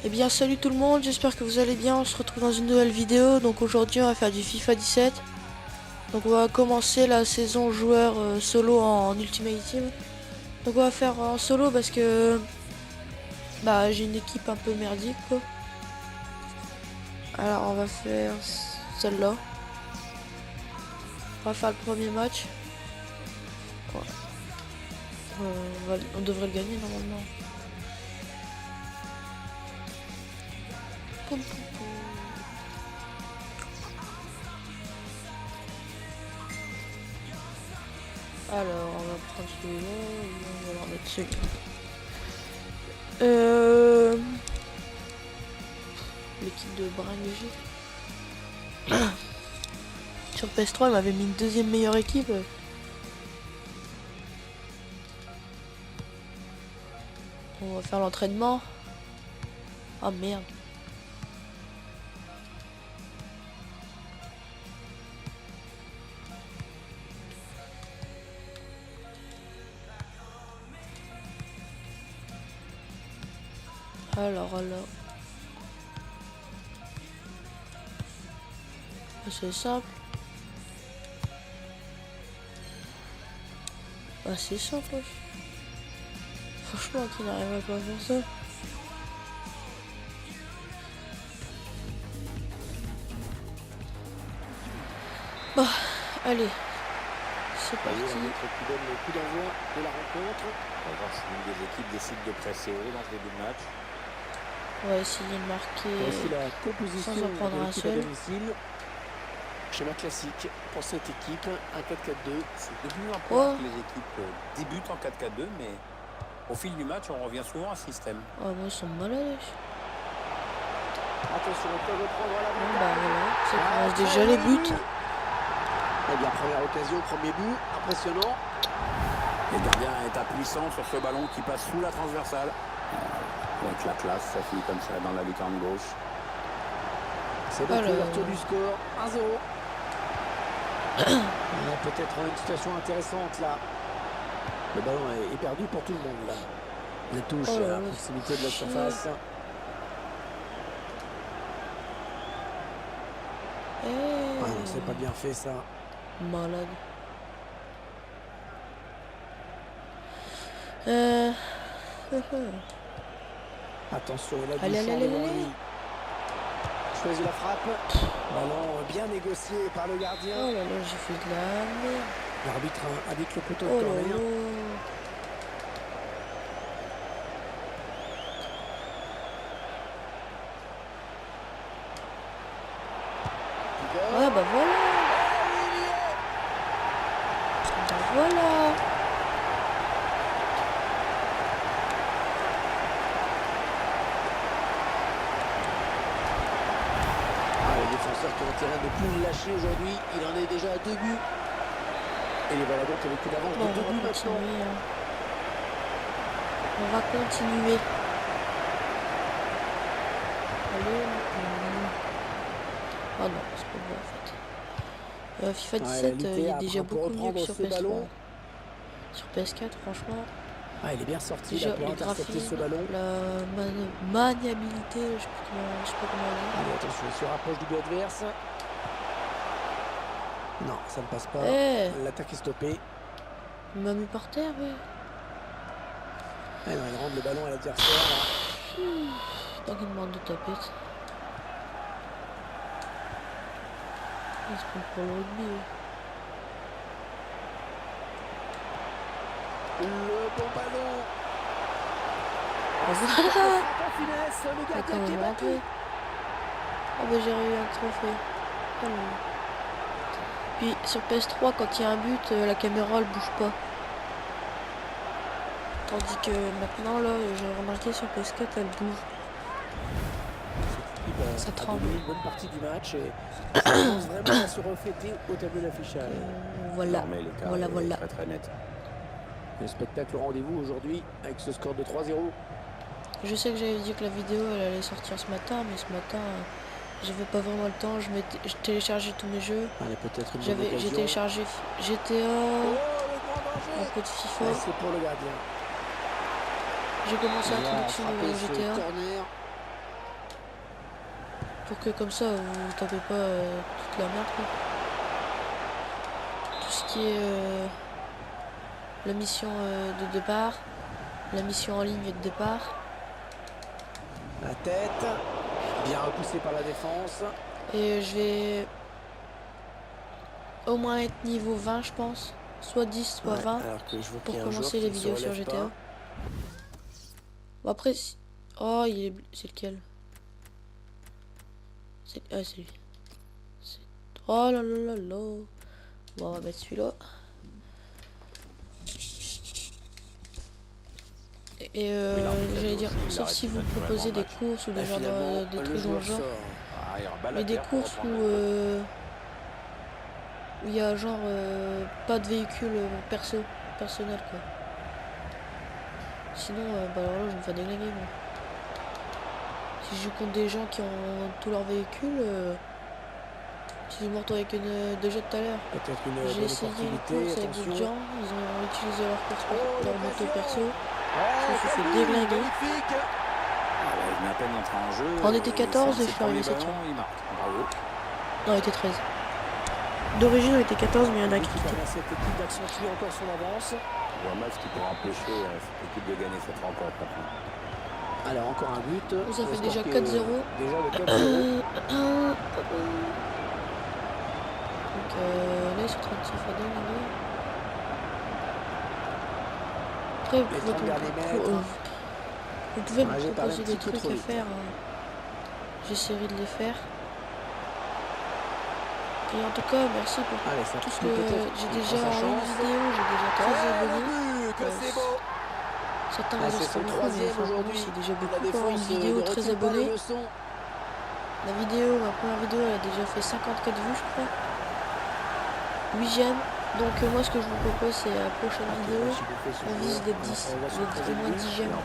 Eh bien salut tout le monde, j'espère que vous allez bien, on se retrouve dans une nouvelle vidéo. Donc aujourd'hui on va faire du FIFA 17. Donc on va commencer la saison joueur solo en Ultimate Team. Donc on va faire en solo parce que j'ai une équipe un peu merdique quoi. Alors on va faire celle-là. On va faire le premier match. On devrait le gagner normalement. Poum, poum, poum. Alors on va prendre celui-là et on va leur mettre celui-là. L'équipe de Bringy. Sur PS3 il m'avait mis une deuxième meilleure équipe. On va faire l'entraînement. Ah merde. Alors. C'est simple. C'est simple. Franchement, qui n'arrive pas à faire ça. Bon, allez. C'est parti. Qui donne le coup d'envoi de la rencontre. On va voir si l'une des équipes décide de presser haut dans ce début de match. On va essayer de marquer Voici la composition sans en prendre un seul. Schéma classique pour cette équipe, un 4-4-2. C'est devenu un peu que les équipes débutent en 4-4-2, mais au fil du match, on revient souvent à ce système. Oh, moi, ils sont malades. Attention, on peut reprendre la balle. Voilà, ça commence déjà les buts. Eh bien, première occasion, premier but, impressionnant. Le gardien est impuissant sur ce ballon qui passe sous la transversale. Avec la classe, ça finit comme ça dans la lucarne gauche. C'est donc l'ouverture du score, 1-0. On a peut-être une situation intéressante là. Le ballon est perdu pour tout le monde là. La touche à la proximité de la surface. Ah non, c'est pas bien fait ça. Malade. Attention, il a du allez. Choisit la frappe. Ballon bien négocié par le gardien. Oh là là, j'ai fait de la merde. L'arbitre indique le poteau de corner. Ouais, voilà. Voilà. Les défenseurs qui ont intérêt de ne plus le lâcher aujourd'hui. Il en est déjà à 2 buts. Et les voilà donc avec une avance de 2 buts maintenant. On va continuer. Allez. Oh non, c'est pas vrai en fait. FIFA 17, il y a déjà beaucoup mieux que sur PS3. Sur PS4, franchement. Il est bien sorti déjà, là pour intercepter ce ballon. La maniabilité, je sais pas comment dire. Allez, attention, il se rapproche du but adverse. Non, ça ne passe pas. L'attaque est stoppée. Il m'a mis par terre, ouais. Il rentre le ballon à l'adversaire. Tant qu'il demande de taper. Il se prend pour le rugby. Le bon ballon. J'ai eu un trophée. Puis sur PS3, quand il y a un but, la caméra elle bouge pas. Tandis que maintenant là, j'ai remarqué sur PS4 elle bouge. Ça tremble. Une bonne partie du match et ça commence vraiment à se refléter au tableau d'affichage. Voilà. Très, très net. Le spectacle au rendez-vous aujourd'hui avec ce score de 3-0. Je sais que j'avais dit que la vidéo elle allait sortir ce matin, mais ce matin j'avais pas vraiment le temps. Je téléchargeais tous mes jeux. J'ai téléchargé GTA, un peu de FIFA. C'est pour le gardien. J'ai commencé l'introduction de GTA. Pour que comme ça vous tapez pas toute la merde quoi. Tout ce qui est la mission de départ, la mission en ligne de départ. La tête, bien repoussée par la défense. Et je vais au moins être niveau 20 je pense. Soit 10, soit 20 alors que je vois pour commencer les vidéos sur GTA. Bon après... Oh, c'est lequel? Ah, c'est lui. Oh là là là là. Bon, on va mettre celui-là. Et j'allais dire, sauf si vous proposez des courses ou des trucs dans le genre. Mais des courses où il y a genre pas de véhicule personnel quoi. Sinon, bah alors là, je me fais déglinguer moi. Si je joue contre des gens qui ont tous leurs véhicules, si je me retrouve avec déjà tout à l'heure, j'ai essayé une course avec d'autres gens, ils ont utilisé leur course pour leur moto perso, je me suis fait déglinguer. On était 14 et je suis arrivé 7e. Non, on était 13. D'origine on était 14 mais il y en a qui quitté. Cette équipe d'accentuer encore son avance. Un match qui pourra empêcher cette équipe de gagner cette rencontre. Alors encore un but. Ça fait déjà 4-0. Déjà le 4-0. Donc là ils sont en train de se faire déglinguer. Après vous pouvez me proposer des trucs à faire. J'essaierai de les faire. Et en tout cas, merci pour tout ce que j'ai déjà en une vidéo, j'ai déjà 13 abonnés. Certains vont dire que c'est beaucoup, mais franchement c'est déjà beaucoup pour une vidéo 13 abonnés. Ma première vidéo, elle a déjà fait 54 vues, je crois. 8 j'aime. Donc moi ce que je vous propose c'est la prochaine vidéo, on vise les 10, au moins 10 j'aime.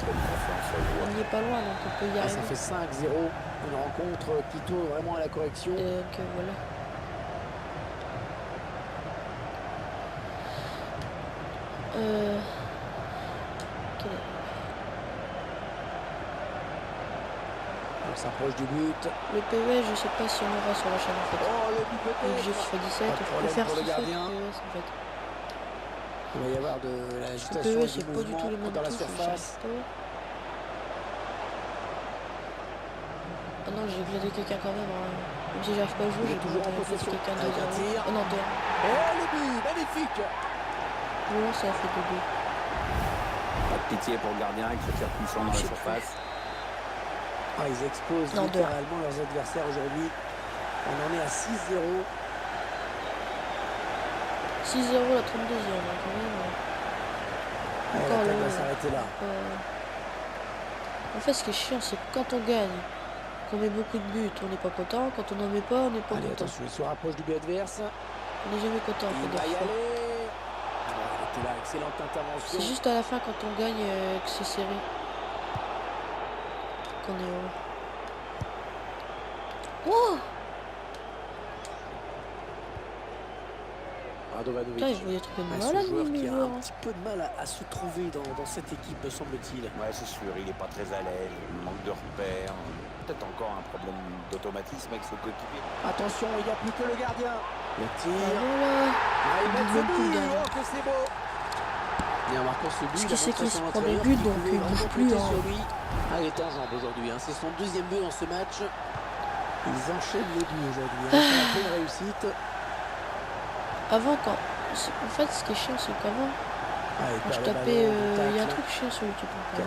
On n'y est pas loin donc on peut y arriver. Ça fait 5-0, une rencontre qui tourne vraiment à la correction. Donc voilà. On s'approche du but. Le PES, je sais pas si on aura sur la chaîne en fait. Oh, le but donc j'ai FIFA 17, je préfère FIFA que PES en fait. Il va y avoir de l'agitation. Le PES c'est pas du tout les mêmes dans la touches, surface. Ah non, j'ai gladé quelqu'un quand même. Même si j'arrive pas à jouer, j'ai toujours en possession. Quelqu'un de 0. Oh non, 2. Oh le but, magnifique. Voilà, ça a fait 2 buts. Pas de pitié pour le gardien avec ce tir puissant dans la surface. Ah, ils exposent littéralement leurs adversaires aujourd'hui. On en est à 6-0. 6-0 la 32e, quand même. Encore là, va s'arrêter là. En fait, ce qui est chiant, c'est que quand on gagne, qu'on met beaucoup de buts, on n'est pas content. Quand on n'en met pas, on n'est pas content. Attention, il se rapproche du but adverse. On n'est jamais content. Il va y aller. Là, excellente intervention. C'est juste à la fin, quand on gagne, que c'est serré. Qu'on est heureux. Oh! Putain, il voit des trucs de malade, joueur qui a un hein. petit peu de mal à se trouver dans cette équipe, me semble-t-il. Ouais, c'est sûr, il n'est pas très à l'aise, il manque de repères. Peut-être encore un problème d'automatisme avec ses coéquipiers. Attention, il n'y a plus que le gardien. Le tir. Voilà. Ah, il met ce but. Oh, que c'est beau. Et en marquant ce but, ce qui c'est qu'il se prend des buts, donc il ne bouge plus. Hein. Ah, il est en jambes aujourd'hui. Hein. C'est son 2e but dans ce match. Ils enchaînent les buts aujourd'hui. Hein. C'est un peu une réussite. Avant, en fait, ce qui est chiant, c'est qu'avant, quand je tapais, il y a un truc chiant sur YouTube. Il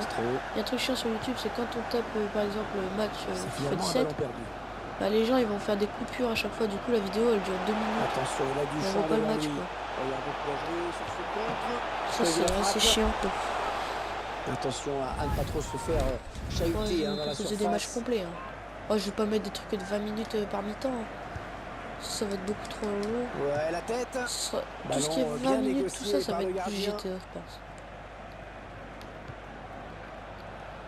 y a un truc chiant sur YouTube, c'est quand on tape, par exemple, le match FIFA 17, bah, les gens ils vont faire des coupures à chaque fois. Du coup, la vidéo elle dure 2 minutes. Attention, il a du on voit pas le match, quoi. Ça, c'est assez chiant, quoi. Attention à ne pas trop se faire chahuter dans la surface. Des matchs complets. Hein. Oh, je vais pas mettre des trucs de 20 minutes par mi-temps. Hein. Ça va être beaucoup trop long. Ouais, la tête. Tout ce qui est 20 minutes, tout ça, ça va être plus GTA, je pense.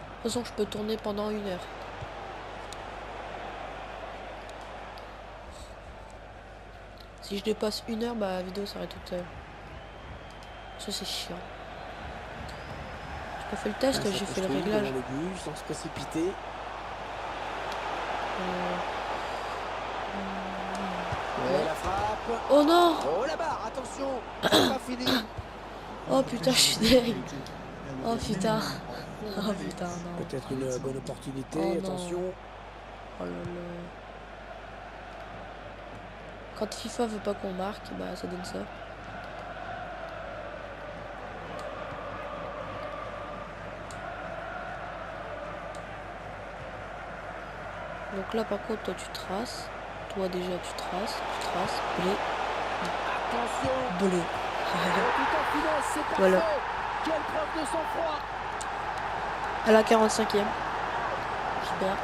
De toute façon, je peux tourner pendant 1 heure. Si je dépasse 1 heure, bah la vidéo s'arrête toute seule. Ça, c'est chiant. J'ai pas fait le test, j'ai fait le réglage. Sans se précipiter. Et la frappe. Oh non! Oh la barre, attention, c'est pas fini. Oh putain, je suis deg. Oh putain. Oh putain, non. Peut-être une bonne opportunité, Oh, non. attention. Oh là là. Quand FIFA veut pas qu'on marque, bah ça donne ça. Donc là par contre toi tu traces. Toi déjà tu traces. Blé. Attention. Blé. Tout en finesse, c'est parfait. Voilà. Quelle preuve de sang-froid. À la 45e. Super.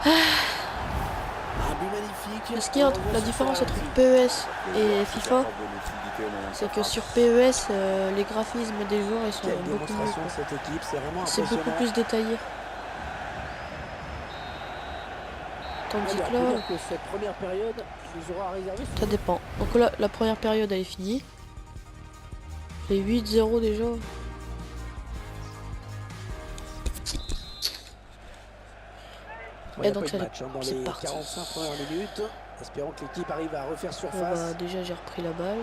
Un but magnifique. Est-ce qu'il y a la différence entre PES et FIFA? C'est que sur PES, les graphismes des joueurs ils sont Quelle beaucoup mieux. démonstration de cette équipe, c'est vraiment C'est impressionnant. beaucoup plus détaillé. Tandis que là, que cette première période nous aura réservé ça dépend. Donc là, la première période elle est finie. C'est 8-0 déjà. Et donc ça dans c'est les parti. 45 premières minutes. Espérons que l'équipe arrive à refaire Bon, surface. bah, déjà j'ai repris la balle.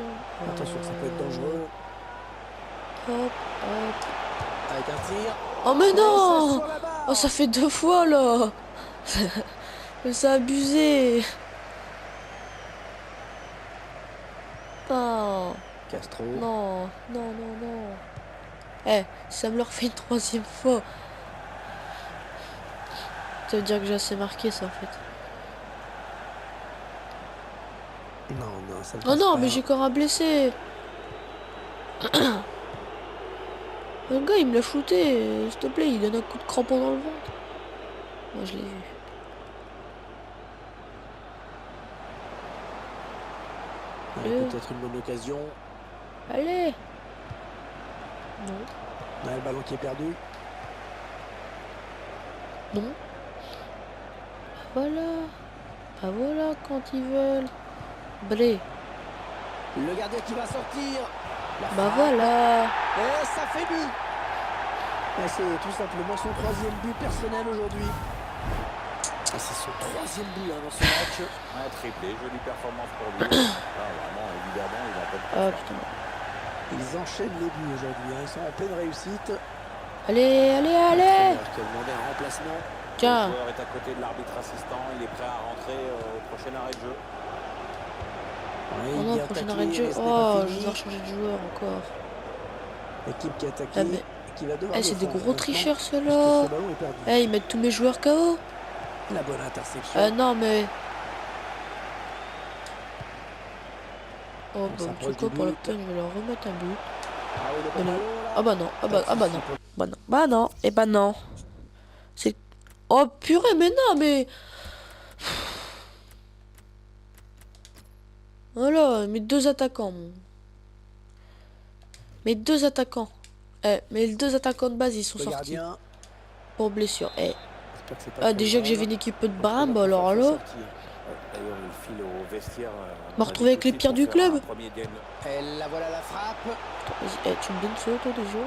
Attention, ça peut être dangereux. Hop. Avec un tir. Oh mais non! Sur la barre. Oh ça fait 2 fois là. Ça a abusé. Non. Castro. Non. Eh, ça me le refait une 3e fois. Ça veut dire que j'ai assez marqué ça en fait. Non, ça ne Oh passe non, pas. mais j'ai encore un blessé. Le gars il me l'a shooté, s'il te plaît, il donne un coup de crampon dans le ventre. Moi je l'ai vu. Peut-être une bonne occasion. Allez. Non. Là, le ballon qui est perdu. Non. Voilà. Ah voilà quand ils veulent. Blé. Le gardien qui va sortir. La Bah frappe. voilà. Et ça fait but. Et c'est tout simplement son 3e but personnel aujourd'hui. Ah, c'est son 3e but dans ce match. Un triplé, jolie performance pour lui. Vraiment, évidemment, il a pas de Ah confiance. putain. Ils enchaînent les buts aujourd'hui. Ils sont en pleine réussite. Allez. L'entraîneur qui a demandé un remplacement. Tiens. Le joueur est à côté de l'arbitre assistant, il est prêt à rentrer au prochain arrêt de jeu. Oui, Oh non, bien prochain taclé, arrêt de jeu. mais ce n'est Oh, pas je fini. dois changer de joueur encore. L'équipe qui a attaqué. Ah, mais- Et qui va devoir Eh, c'est des défendre gros maintenant, tricheurs puisque ceux-là. ce ballon est perdu. Eh, ils mettent tous mes joueurs KO. La bonne interception. Non, mais. Oh, bah, s'approche tu sais quoi, du pour la but. peine, je vais leur remettre un but. Ah oui, le Oh non. ballon, là. Ah bah non, Pas de souci pour- bah non, et bah non. C'est... Oh purée, mais non, mais... Voilà, mes 2 attaquants. Mes 2 attaquants. Mes 2 attaquants de base, ils sont Le sortis. gardien. Pour blessure. J'espère que c'est pas Ah, très déjà que j'ai grave. vu une équipe de Donc, bram, il bah va alors pouvoir là... sortir. D'ailleurs, il file au vestiaire. Me retrouver avec les pires du club. Et la voilà la frappe. Attends, vas-y, tu me donnes ça, toi, déjà?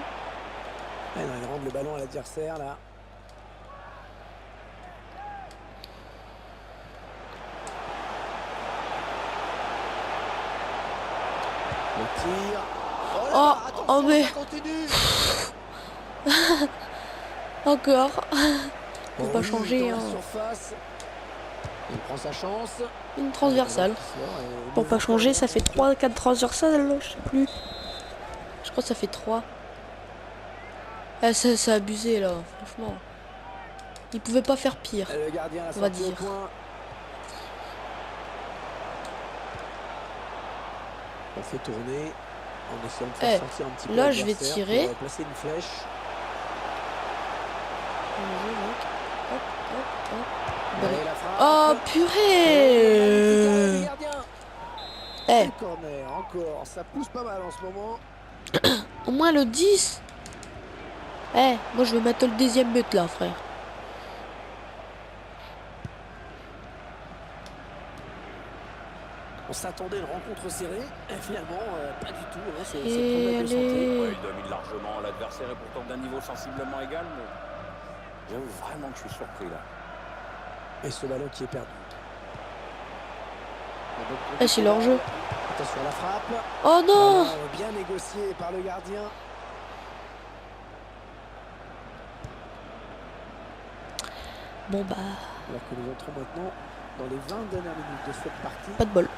Ah non, il rend le ballon à l'adversaire là. Le tir. Oh, là Oh, là, attention, oh, mais- ça continue. Encore. Faut Bon, pas oui, changer, dans la hein. surface. Il prend sa chance. Une transversale. Pour pas changer, ça fait 3-4 transversales, là, je sais plus. Je crois que ça fait 3. Ah, ça a abusé, là, franchement. Il pouvait pas faire pire. Le gardien l'a On va sorti au dire. point. On fait tourner en essayant de faire sortir un petit peu là, je vais l'adversaire tirer. pour placer une flèche. Hop. Allez, la frappe. Oh, purée. Eh, Le corner, encore. Ça pousse pas mal en ce moment. au moins le 10. Moi, je veux mettre le 10e but, là, frère. On s'attendait à une rencontre serrée. Et finalement, pas du tout. Hein. C'est Et problème de santé. allez. Ouais, il domine largement. L'adversaire est pourtant d'un niveau sensiblement égal. Mais j'avoue vraiment que je suis surpris là. Et ce ballon qui est perdu. Ah, c'est leur jeu. Attention à la frappe. Oh non! Ballon bien négocié par le gardien. Bon bah, Alors que nous entrons maintenant dans les 20 dernières minutes de cette partie. pas de bol.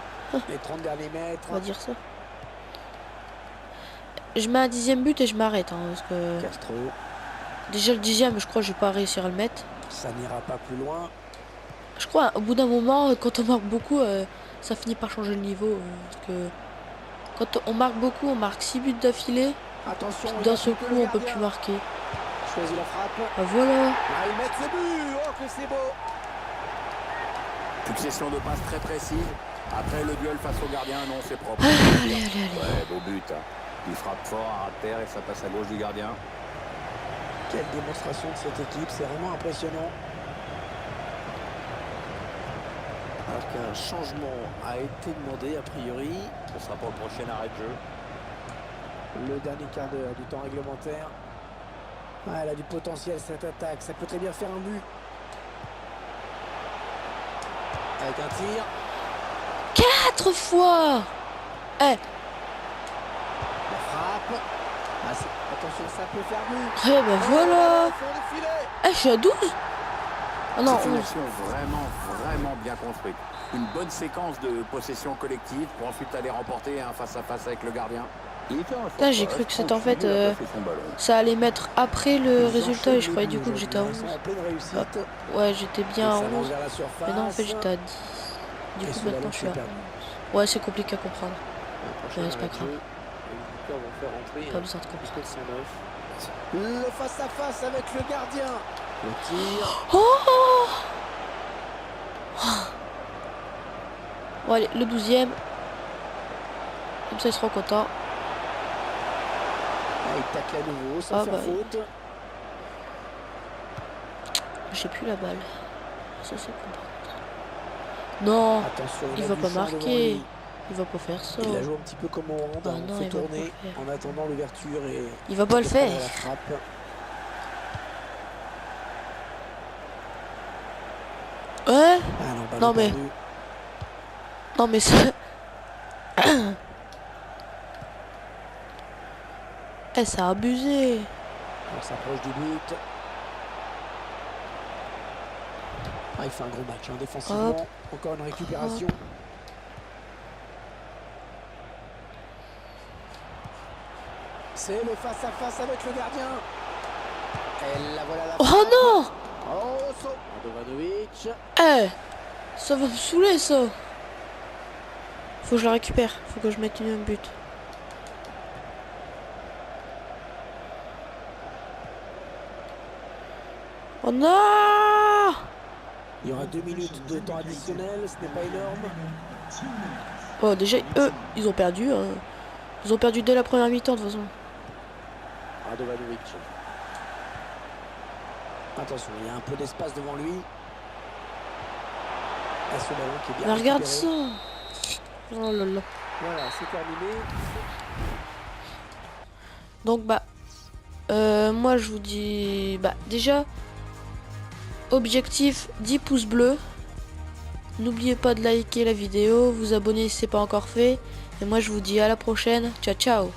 Les 30 derniers mètres. On va dire ça. Je mets un 10e but et je m'arrête. Hein, parce que Castro. déjà le 10e, je crois que je vais pas réussir à le mettre. Ça n'ira pas plus loin. Je crois au bout d'un moment, quand on marque beaucoup, ça finit par changer le niveau. Parce que quand on marque beaucoup, on marque 6 buts d'affilée. Attention. D'un seul coup, on peut plus marquer. Choisit la frappe. Ah, voilà. Là, ils mettent le but. Oh, que c'est beau. Succession de passes très précises. Après le duel face au gardien, non, c'est propre. Allez. Ouais, beau but. Hein. Il frappe fort à ras de terre et ça passe à gauche du gardien. Quelle démonstration de cette équipe. C'est vraiment impressionnant. Alors qu'un changement a été demandé, a priori. Ce sera pour le prochain arrêt de jeu. Le dernier quart d'heure du temps réglementaire. Ah, elle a du potentiel cette attaque. Ça peut très bien faire un but. Avec un tir. 4 fois. Eh, La frappe. Ah, attention, ça peut faire but. bah voilà. Fond de filet. Eh, je suis à 12. Ah non, C'est une 11. action vraiment bien construite. Une bonne séquence de possession collective pour ensuite aller remporter un face-à-face avec le gardien. Il était un Putain, j'ai cru que c'était en fait, ça allait mettre après le résultat et je croyais du coup que j'étais à 11. En pleine réussite. Ouais, j'étais bien à Ça va 11. vers la surface. Mais non, en fait, j'étais à 10. Du Et coup, ce maintenant, ballon je suis à qui est perdu. 11. Ouais, c'est compliqué à comprendre. Prochain Ouais, c'est pas arrêt de grave. jeu. Les visiteurs vont faire entrer Pas besoin de comprendre. jusqu'au 109. Le face-à-face avec le gardien. Le tir. Oh! Bon, allez, le 12e. Comme ça, ils seront contents. Ah, il tacle à nouveau sans Ah, faire bah, faute. J'ai plus la balle. Ça, c'est con, par contre. Non, Attention, il a va du pas champ devant marquer. lui. Il va pas faire ça. Il la joue un petit peu comme au hand. Ah On non, fait il va tourner pas faire. en attendant l'ouverture et Il va pas le faire. la frappe. Ouais? Ah non, Non, mais- perdu. Non, mais ça. Eh, ça a abusé. On s'approche du but. Ah, il fait un gros match hein, défensivement. Hop. Encore une récupération. C'est le face-à-face avec le gardien. Et la voilà la Oh frappe. non! Oh, saut. Radovanovic. Eh! Ça va me saouler, ça. Faut que je la récupère. Faut que je mette un but. Oh non! Il y aura 2 minutes de temps additionnel, ce n'est pas énorme. Oh, déjà, eux, ils ont perdu. Hein. Ils ont perdu dès la première mi-temps, de toute façon. Radovanovic. Attention, il y a un peu d'espace devant lui. Et ce ballon qui est bien Mais regarde récupéré. ça! Oh là là. Voilà, c'est terminé. Donc, bah, moi, je vous dis, bah, déjà, objectif 10 pouces bleus. N'oubliez pas de liker la vidéo, vous abonner si c'est pas encore fait. Et moi, je vous dis à la prochaine. Ciao, ciao!